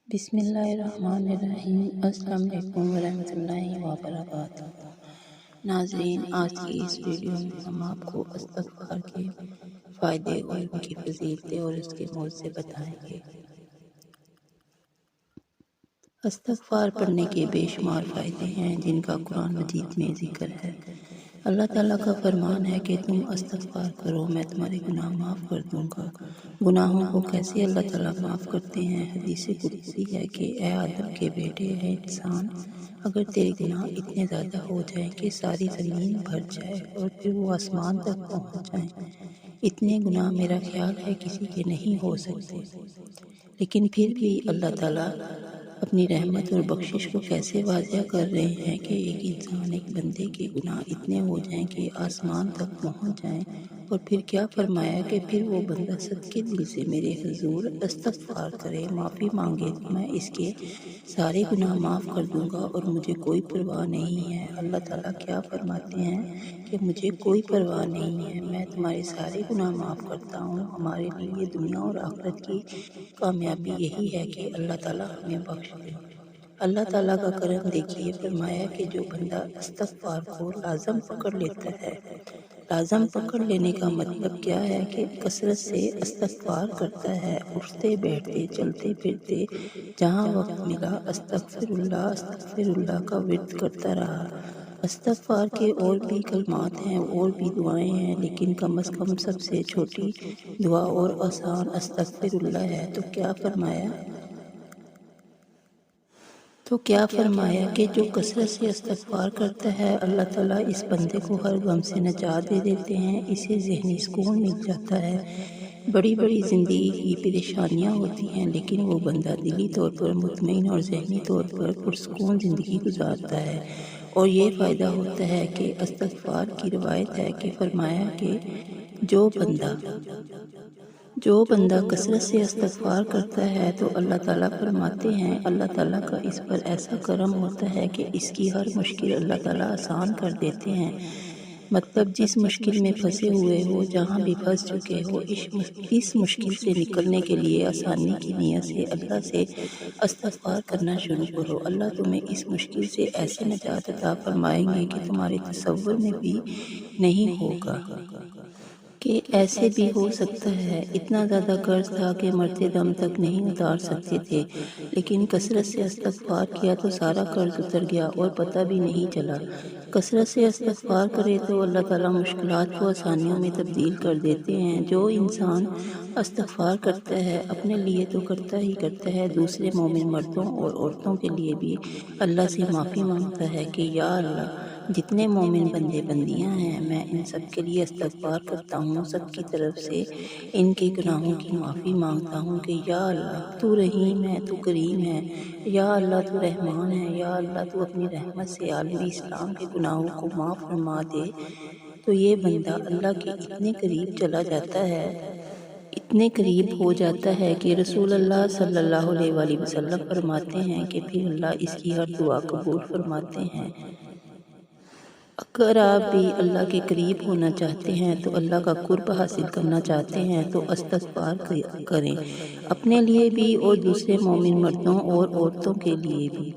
بسم اللہ الرحمن الرحیم۔ السلام علیکم ورحمۃ اللہ وبرکاتہ۔ ناظرین، آج کی اس ویڈیو میں ہم آپ کو استغفار کے فائدے اور ان کی فضیلتیں اور اس کے موضوع بتائیں گے۔ استغفار پڑھنے کے بے شمار فائدے ہیں جن کا قرآن مجید میں ذکر ہے۔ اللہ تعالیٰ کا فرمان ہے کہ تم استغفار کرو، میں تمہارے گناہ معاف کر دوں گا۔ گناہوں کو کیسے اللہ تعالیٰ معاف کرتے ہیں؟ حدیث قدسی ہے کہ اے آدم کے بیٹے، اے انسان، اگر تیرے گناہ اتنے زیادہ ہو جائیں کہ ساری زمین بھر جائے اور پھر وہ آسمان تک پہنچ جائیں، اتنے گناہ میرا خیال ہے کسی کے نہیں ہو سکتے، لیکن پھر بھی اللہ تعالیٰ اپنی رحمت اور بخشش کو کیسے واضح کر رہے ہیں کہ ایک انسان، ایک بندے کے گناہ اتنے ہو جائیں کہ آسمان تک پہنچ جائیں، اور پھر کیا فرمایا کہ پھر وہ بندہ صدقے دل سے میرے حضور استغفار کرے، معافی مانگے تو میں اس کے سارے گناہ معاف کر دوں گا اور مجھے کوئی پرواہ نہیں ہے۔ اللہ تعالیٰ کیا فرماتے ہیں کہ مجھے کوئی پرواہ نہیں ہے، میں تمہارے سارے گناہ معاف کرتا ہوں۔ ہمارے لیے دنیا اور آخرت کی کامیابی یہی ہے کہ اللہ تعالیٰ ہمیں بخش دے۔ اللہ تعالیٰ کا کرم دیکھیے، فرمایا کہ جو بندہ استغفار کو لازم پکڑ لیتا ہے۔ لازم پکڑ لینے کا مطلب کیا ہے کہ کثرت سے استغفار کرتا ہے، اٹھتے بیٹھتے چلتے پھرتے جہاں وقت ملا استغفر اللہ کا ورد کرتا رہا۔ استغفار کے اور بھی کلمات ہیں اور بھی دعائیں ہیں، لیکن کم از کم سب سے چھوٹی دعا اور آسان استغفر اللہ ہے۔ تو کیا فرمایا کہ جو کثرت سے استغفار کرتا ہے، اللہ تعالیٰ اس بندے کو ہر غم سے نجات دے دیتے ہیں، اسے ذہنی سکون مل جاتا ہے۔ بڑی بڑی زندگی کی پریشانیاں ہوتی ہیں، لیکن وہ بندہ دلی طور پر مطمئن اور ذہنی طور پر پرسکون زندگی گزارتا ہے۔ اور یہ فائدہ ہوتا ہے کہ استغفار کی روایت ہے کہ فرمایا کہ جو بندہ کثرت سے استغفار کرتا ہے تو اللہ تعالیٰ فرماتے ہیں، اللہ تعالیٰ کا اس پر ایسا کرم ہوتا ہے کہ اس کی ہر مشکل اللہ تعالیٰ آسان کر دیتے ہیں۔ مطلب جس مشکل میں پھنسے ہوئے ہو، جہاں بھی پھنس چکے ہو، اس مشکل سے نکلنے کے لیے آسانی کی نیت سے اللہ سے استغفار کرنا شروع کرو۔ اللہ تمہیں اس مشکل سے ایسے نجات عطا فرمائیں گے کہ تمہارے تصور میں بھی نہیں ہوگا کہ ایسے بھی ہو سکتا ہے۔ اتنا زیادہ قرض تھا کہ مرتے دم تک نہیں اتار سکتے تھے، لیکن کثرت سے استغفار کیا تو سارا قرض اتر گیا اور پتہ بھی نہیں چلا۔ کثرت سے استغفار کرے تو اللہ تعالیٰ مشکلات کو آسانیوں میں تبدیل کر دیتے ہیں۔ جو انسان استغفار کرتا ہے، اپنے لیے تو کرتا ہی کرتا ہے، دوسرے مومن مردوں اور عورتوں کے لیے بھی اللہ سے معافی مانگتا ہے کہ یا اللہ، جتنے مومن بندے بندیاں ہیں، میں ان سب کے لیے استغفار کرتا ہوں، سب کی طرف سے ان کے گناہوں کی معافی مانگتا ہوں کہ یا اللہ تو رحیم ہے، تو کریم ہے، یا اللہ تو رحمان ہے، یا اللہ تو اپنی رحمت سے عالم اسلام کے گناہوں کو معاف فرما دے۔ تو یہ بندہ اللہ کے اتنے قریب چلا جاتا ہے، اتنے قریب ہو جاتا ہے کہ رسول اللہ صلی اللہ علیہ وآلہ وسلم فرماتے ہیں کہ پھر اللہ اس کی ہر دعا قبول فرماتے ہیں۔ اگر آپ بھی اللہ کے قریب ہونا چاہتے ہیں تو اللہ کا قرب حاصل کرنا چاہتے ہیں تو استغفار کریں، اپنے لیے بھی اور دوسرے مومن مردوں اور عورتوں کے لیے بھی۔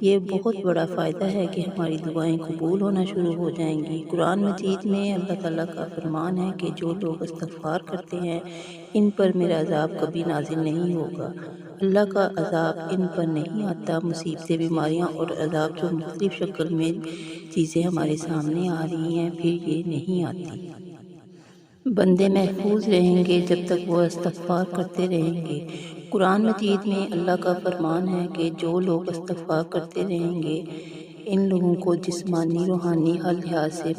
یہ بہت بڑا فائدہ ہے کہ ہماری دعائیں قبول ہونا شروع ہو جائیں گی۔ قرآن مجید میں اللہ تعالیٰ کا فرمان ہے کہ جو لوگ استغفار کرتے ہیں ان پر میرا عذاب کبھی نازل نہیں ہوگا۔ اللہ کا عذاب ان پر نہیں آتا۔ مصیبتیں، بیماریاں اور عذاب جو مختلف شکل میں چیزیں ہمارے سامنے آ رہی ہیں، پھر یہ نہیں آتی۔ بندے محفوظ رہیں گے جب تک وہ استغفار کرتے رہیں گے۔ قرآن مجید میں اللہ کا فرمان ہے کہ جو لوگ استغفار کرتے رہیں گے، ان لوگوں کو جسمانی روحانی ہر لحاظ سے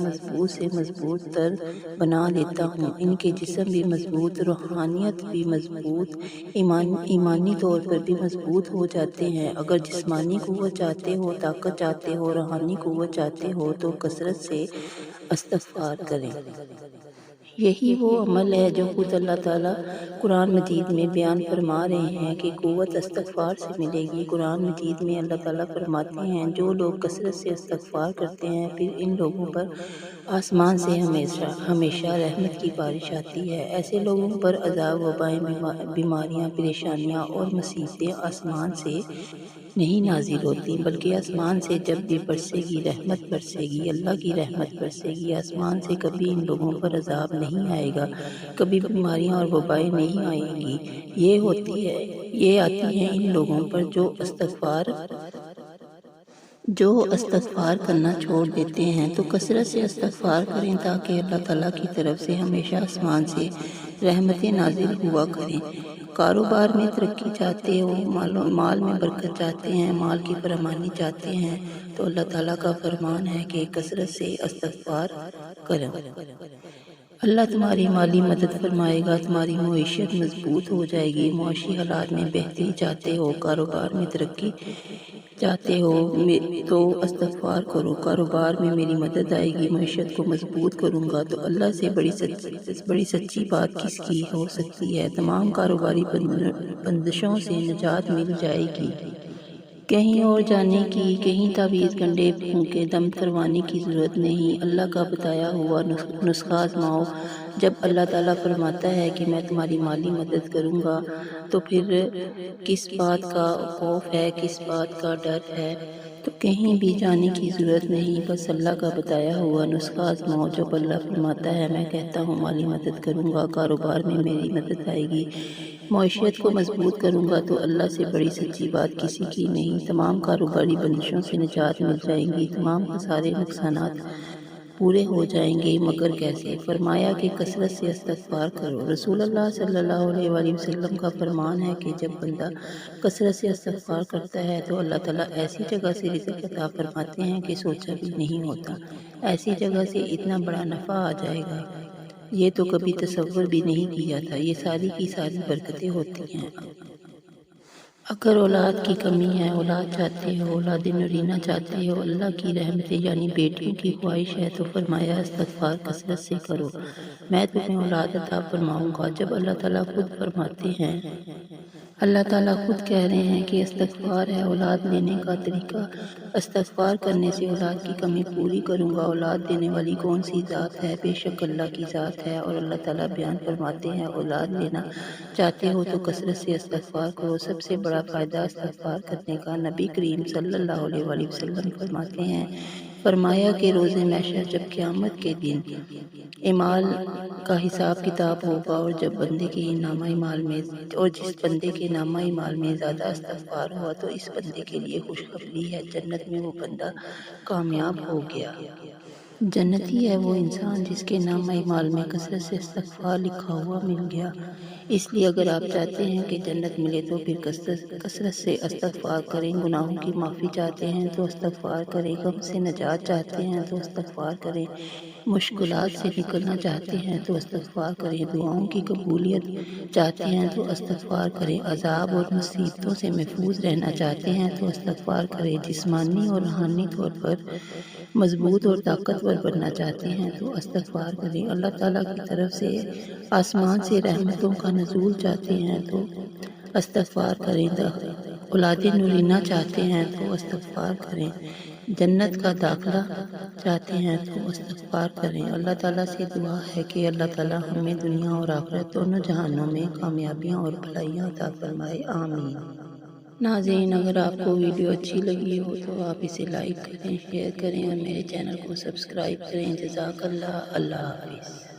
مضبوط تر بنا دیتا ہوں۔ ان کے جسم بھی مضبوط، روحانیت بھی مضبوط، ایمانی طور پر بھی مضبوط ہو جاتے ہیں۔ اگر جسمانی قوت چاہتے ہو، طاقت چاہتے ہو، روحانی قوت چاہتے ہو تو کثرت سے استغفار کریں۔ یہی وہ عمل ہے جو خود اللہ تعالیٰ قرآن مجید میں بیان فرما رہے ہیں کہ قوت استغفار سے ملے گی۔ قرآن مجید میں اللہ تعالیٰ فرماتے ہیں جو لوگ کثرت سے استغفار کرتے ہیں، پھر ان لوگوں پر آسمان سے ہمیشہ ہمیشہ رحمت کی بارش آتی ہے۔ ایسے لوگوں پر عذاب، وبائیں، بیماریاں، پریشانیاں اور مصیبتیں آسمان سے نہیں نازل ہوتی، بلکہ آسمان سے جب بھی برسے گی رحمت برسے گی، اللہ کی رحمت برسے گی۔ آسمان سے کبھی ان لوگوں پر عذاب نہیں آئے گا، کبھی بیماریاں اور وبائیں نہیں آئیں گی۔ یہ آتی ہیں ان لوگوں پر جو استغفار کرنا چھوڑ دیتے ہیں۔ تو کثرت سے استغفار کریں تاکہ اللہ تعالیٰ کی طرف سے ہمیشہ آسمان سے رحمتیں نازل ہوا کریں۔ کاروبار میں ترقی چاہتے ہو، مال میں برکت چاہتے ہیں، مال کی فراوانی چاہتے ہیں، تو اللہ تعالیٰ کا فرمان ہے کہ کثرت سے استغفار کریں۔ اللہ تمہاری مالی مدد فرمائے گا، تمہاری معیشت مضبوط ہو جائے گی۔ معاشی حالات میں بہتری چاہتے ہو، کاروبار میں ترقی چاہتے ہو تو استغفار کرو۔ کاروبار میں میری مدد آئے گی، معیشت کو مضبوط کروں گا، تو اللہ سے بڑی سچی بات کس کی ہو سکتی ہے؟ تمام کاروباری بندشوں سے نجات مل جائے گی۔ کہیں اور جانے کی، کہیں تعویذ گنڈے پھونکے دم کروانے کی ضرورت نہیں۔ اللہ کا بتایا ہوا نسخہ آزماؤ۔ جب اللہ تعالیٰ فرماتا ہے کہ میں تمہاری مالی مدد کروں گا، تو پھر کس بات کا خوف ہے، کس بات کا ڈر ہے؟ تو کہیں بھی جانے کی ضرورت نہیں، بس اللہ کا بتایا ہوا نسخہ آزماؤ۔ جب اللہ فرماتا ہے میں کہتا ہوں مالی مدد کروں گا، کاروبار میں میری مدد آئے گی، معیشت کو مضبوط کروں گا، تو اللہ سے بڑی سچی بات کسی کی نہیں۔ تمام کاروباری بندشوں سے نجات مل جائیں گی، تمام سارے نقصانات پورے ہو جائیں گے۔ مگر کیسے؟ فرمایا کہ کثرت سے استغفار کرو۔ رسول اللہ صلی اللہ علیہ وآلہ وسلم کا فرمان ہے کہ جب بندہ کثرت سے استغفار کرتا ہے تو اللہ تعالیٰ ایسی جگہ سے رزق عطا فرماتے ہیں کہ سوچا بھی نہیں ہوتا۔ ایسی جگہ سے اتنا بڑا نفع آ جائے گا، یہ تو کبھی تصور بھی نہیں کیا تھا۔ یہ ساری کی ساری برکتیں ہوتی ہیں۔ اگر اولاد کی کمی ہے، اولاد چاہتے ہو، اولاد نرینہ چاہتے ہو، اللہ کی رحمتیں یعنی بیٹیوں کی خواہش ہے، تو فرمایا استغفار کثرت سے کرو، میں تمہیں اولاد عطا فرماؤں گا۔ جب اللہ تعالیٰ خود فرماتے ہیں، اللہ تعالیٰ خود کہہ رہے ہیں کہ استغفار ہے اولاد لینے کا طریقہ، استغفار کرنے سے اولاد کی کمی پوری کروں گا۔ اولاد دینے والی کون سی ذات ہے؟ بے شک اللہ کی ذات ہے۔ اور اللہ تعالیٰ بیان فرماتے ہیں اولاد لینا چاہتے ہو تو کثرت سے استغفار کرو۔ سب سے بڑا فائدہ استغفار کرنے کا نبی کریم صلی اللہ علیہ وآلہ وسلم فرماتے ہیں، فرمایا کہ روز محشر جب قیامت کے دن اعمال کا حساب کتاب ہوگا، اور جب بندے کے نامہ اعمال میں جس بندے کے نامہ اعمال میں زیادہ استغفار ہوا تو اس بندے کے لیے خوشخبری ہے، جنت میں وہ بندہ کامیاب ہو گیا۔ جنتی ہے وہ انسان جس کے نامہ اعمال میں کثرت سے استغفار لکھا ہوا مل گیا۔ اس لیے اگر آپ چاہتے ہیں کہ جنت ملے تو پھر کثرت سے استغفار کریں۔ گناہوں کی معافی چاہتے ہیں تو استغفار کریں، غم سے نجات چاہتے ہیں تو استغفار کریں، مشکلات سے نکلنا چاہتے ہیں تو استغفار کریں، دعاؤں کی قبولیت چاہتے ہیں تو استغفار کریں، عذاب اور مصیبتوں سے محفوظ رہنا چاہتے ہیں تو استغفار کریں، جسمانی اور روحانی طور پر مضبوط اور طاقتور بننا چاہتے ہیں تو استغفار کریں، اللہ تعالیٰ کی طرف سے آسمان سے رحمتوں کا نزول چاہتے ہیں تو استغفار کریں، اولاد نرینہ چاہتے ہیں تو استغفار کریں، جنت کا داخلہ چاہتے ہیں تو استغفار کریں۔ اللہ تعالیٰ سے دعا ہے کہ اللہ تعالیٰ ہمیں دنیا اور آخرت دونوں جہانوں میں کامیابیاں اور بھلائیاں عطا فرمائے، آمین۔ ناظرین، اگر آپ کو ویڈیو اچھی لگی ہو تو آپ اسے لائک کریں، شیئر کریں اور میرے چینل کو سبسکرائب کریں۔ جزاک اللہ، اللہ حافظ۔